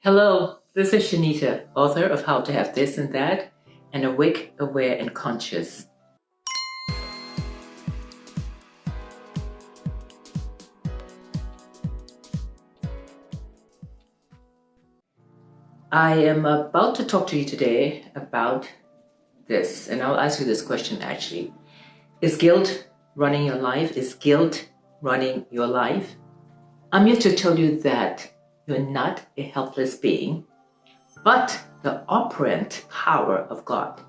Hello, this is Chaneta, author of How to Have This and That, and Awake, Aware, and Conscious. I am about to talk to you today about this, and I'll ask you this question actually. Is guilt running your life? Is guilt running your life? I'm here to tell you that you're not a helpless being, but the operant power of God.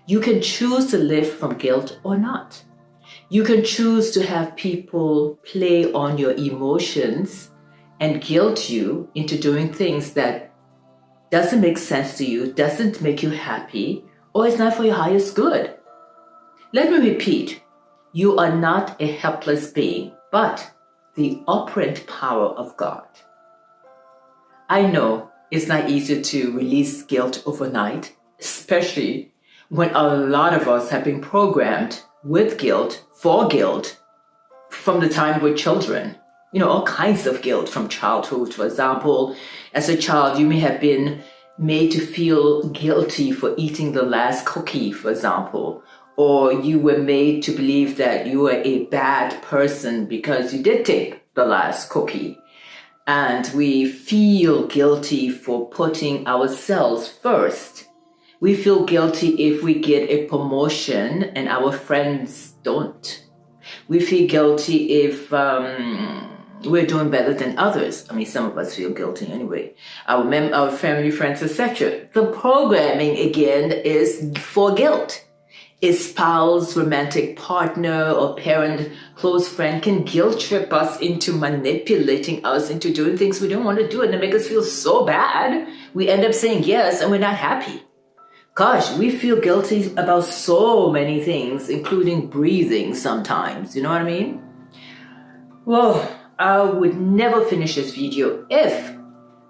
You can choose to live from guilt or not. You can choose to have people play on your emotions and guilt you into doing things that doesn't make sense to you, doesn't make you happy, or is not for your highest good. Let me repeat, you are not a helpless being, but the operant power of God. I know it's not easy to release guilt overnight, especially when a lot of us have been programmed with guilt, for guilt, from the time we're children. You know, all kinds of guilt from childhood. For example, as a child, you may have been made to feel guilty for eating the last cookie, for example, or you were made to believe that you were a bad person because you did take the last cookie. And we feel guilty for putting ourselves first. We feel guilty if we get a promotion and our friends don't. We feel guilty if we're doing better than others. I mean, some of us feel guilty anyway. Our family, friends, etc. The programming, again, is for guilt. A spouse, romantic partner, or parent, close friend can guilt trip us into manipulating us into doing things we don't want to do, and they make us feel so bad. We end up saying yes, and we're not happy. Gosh, we feel guilty about so many things, including breathing sometimes. You know what I mean? Well, I would never finish this video if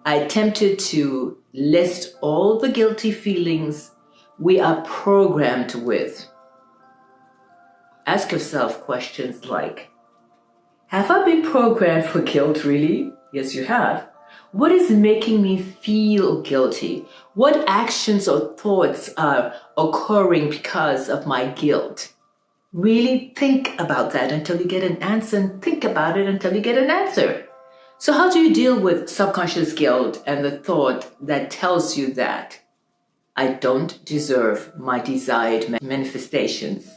I attempted to list all the guilty feelings we are programmed with. Ask yourself questions like, have I been programmed for guilt really? Yes, you have. What is making me feel guilty? What actions or thoughts are occurring because of my guilt? Really think about that until you get an answer, and think about it until you get an answer. So how do you deal with subconscious guilt and the thought that tells you that I don't deserve my desired manifestations?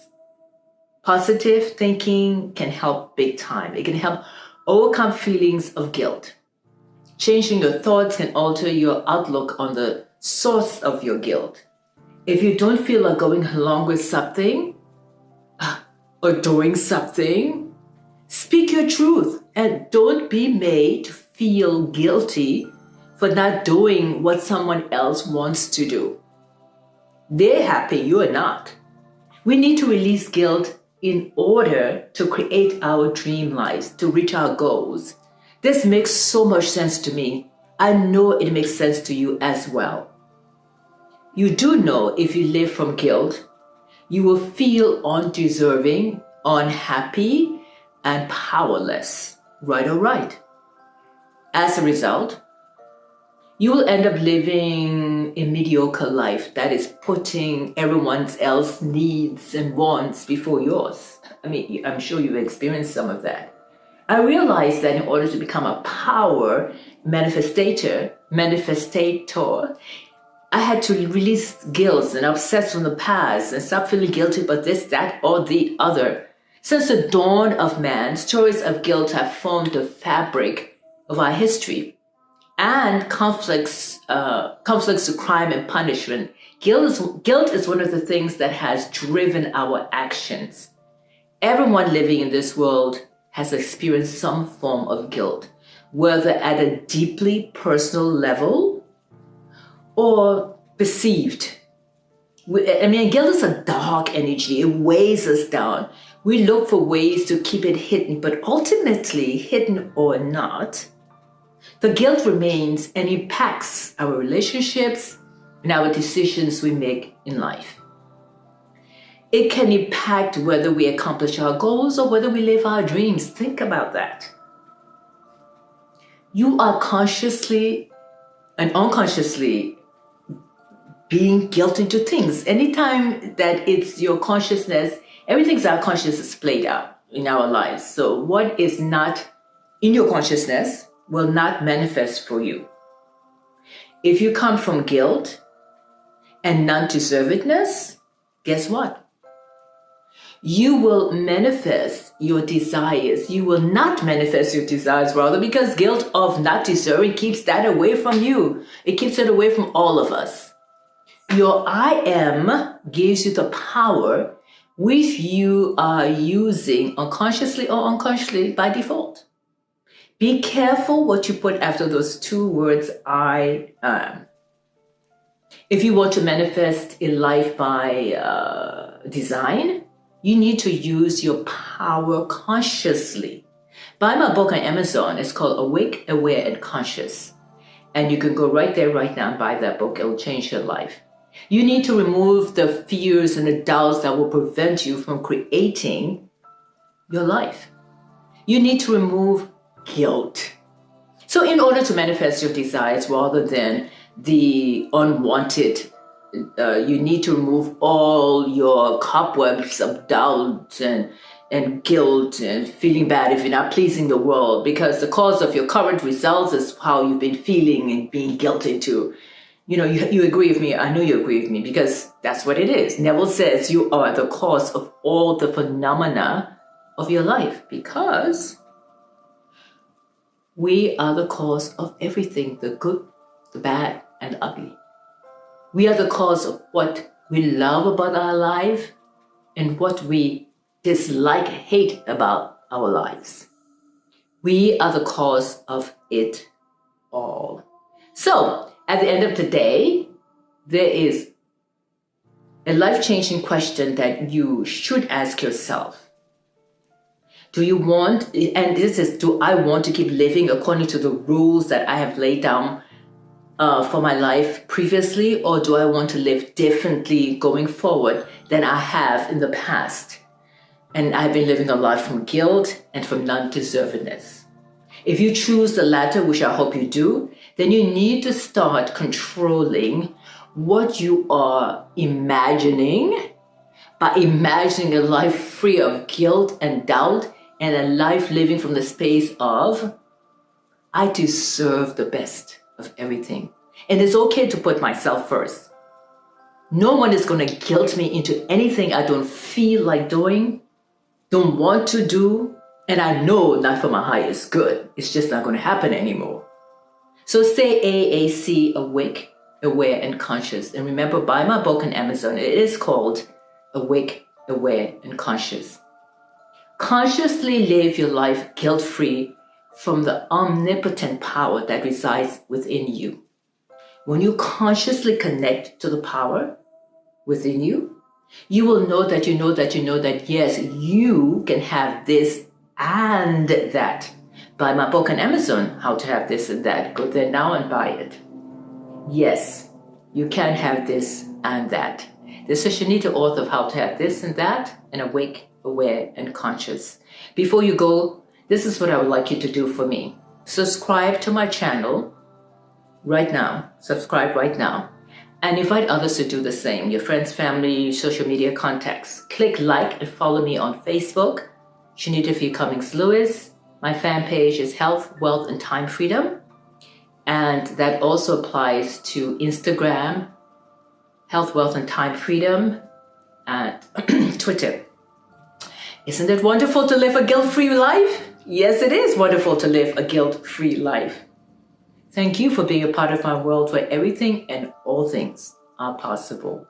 Positive thinking can help big time. It can help overcome feelings of guilt. Changing your thoughts can alter your outlook on the source of your guilt. If you don't feel like going along with something or doing something, speak your truth and don't be made to feel guilty for not doing what someone else wants to do. They're happy, you are not. We need to release guilt in order to create our dream lives, to reach our goals. This makes so much sense to me. I know it makes sense to you as well. You do know if you live from guilt, you will feel undeserving, unhappy, and powerless. Right or right? As a result, you will end up living a mediocre life that is putting everyone else's needs and wants before yours. I mean, I'm sure you've experienced some of that. I realized that in order to become a power manifestator, I had to release guilt and upsets from the past and stop feeling guilty about this, that, or the other. Since the dawn of man, stories of guilt have formed the fabric of our history. And conflicts to crime and punishment. Guilt is one of the things that has driven our actions. Everyone living in this world has experienced some form of guilt, whether at a deeply personal level or perceived. Guilt is a dark energy. It weighs us down. We look for ways to keep it hidden, but ultimately, hidden or not, the guilt remains and impacts our relationships and our decisions we make in life. It can impact whether we accomplish our goals or whether we live our dreams. Think about that. You are consciously and unconsciously being guilt into things. Anytime that it's your consciousness, everything's our consciousness is played out in our lives. So what is not in your consciousness will not manifest for you. If you come from guilt and non-deservedness, guess what? You will manifest your desires. You will not manifest your desires, rather, because guilt of not deserving keeps that away from you. It keeps it away from all of us. Your I am gives you the power which you are using unconsciously or unconsciously by default. Be careful what you put after those two words, I am. If you want to manifest a life by design, you need to use your power consciously. Buy my book on Amazon. It's called Awake, Aware, and Conscious. And you can go right there right now and buy that book. It will change your life. You need to remove the fears and the doubts that will prevent you from creating your life. You need to remove guilt. So in order to manifest your desires rather than the unwanted, you need to remove all your cobwebs of doubt and guilt and feeling bad if you're not pleasing the world, because the cause of your current results is how you've been feeling and being guilted into. You agree with me. I know you agree with me, because that's what it is. Neville says you are the cause of all the phenomena of your life, because we are the cause of everything, the good, the bad, and the ugly. We are the cause of what we love about our life and what we dislike, hate about our lives. We are the cause of it all. So, at the end of the day, there is a life-changing question that you should ask yourself. Do I want to keep living according to the rules that I have laid down for my life previously, or do I want to live differently going forward than I have in the past? And I've been living a life from guilt and from non-deservedness. If you choose the latter, which I hope you do, then you need to start controlling what you are imagining by imagining a life free of guilt and doubt, and a life living from the space of, I deserve the best of everything. And it's okay to put myself first. No one is going to guilt me into anything I don't feel like doing, don't want to do, and I know not for my highest good. It's just not going to happen anymore. So stay AAC, awake, aware, and conscious. And remember, buy my book on Amazon. It is called Awake, Aware, and Conscious. Consciously live your life guilt-free from the omnipotent power that resides within you. When you consciously connect to the power within you, you will know that you know that you know that, yes, you can have this and that. Buy my book on Amazon, How to Have This and That. Go there now and buy it. Yes, you can have this and that. This is Chaneta, author of How to Have This and That, and Awake, Aware, and Conscious. Before you go, this is what I would like you to do for me. Subscribe to my channel right now. Subscribe right now. And invite others to do the same. Your friends, family, social media contacts. Click like and follow me on Facebook, Chaneta Cummings Lewis. My fan page is Health, Wealth, and Time Freedom. And that also applies to Instagram, Health, Wealth, and Time Freedom, and Twitter. Isn't it wonderful to live a guilt-free life? Yes, it is wonderful to live a guilt-free life. Thank you for being a part of my world where everything and all things are possible.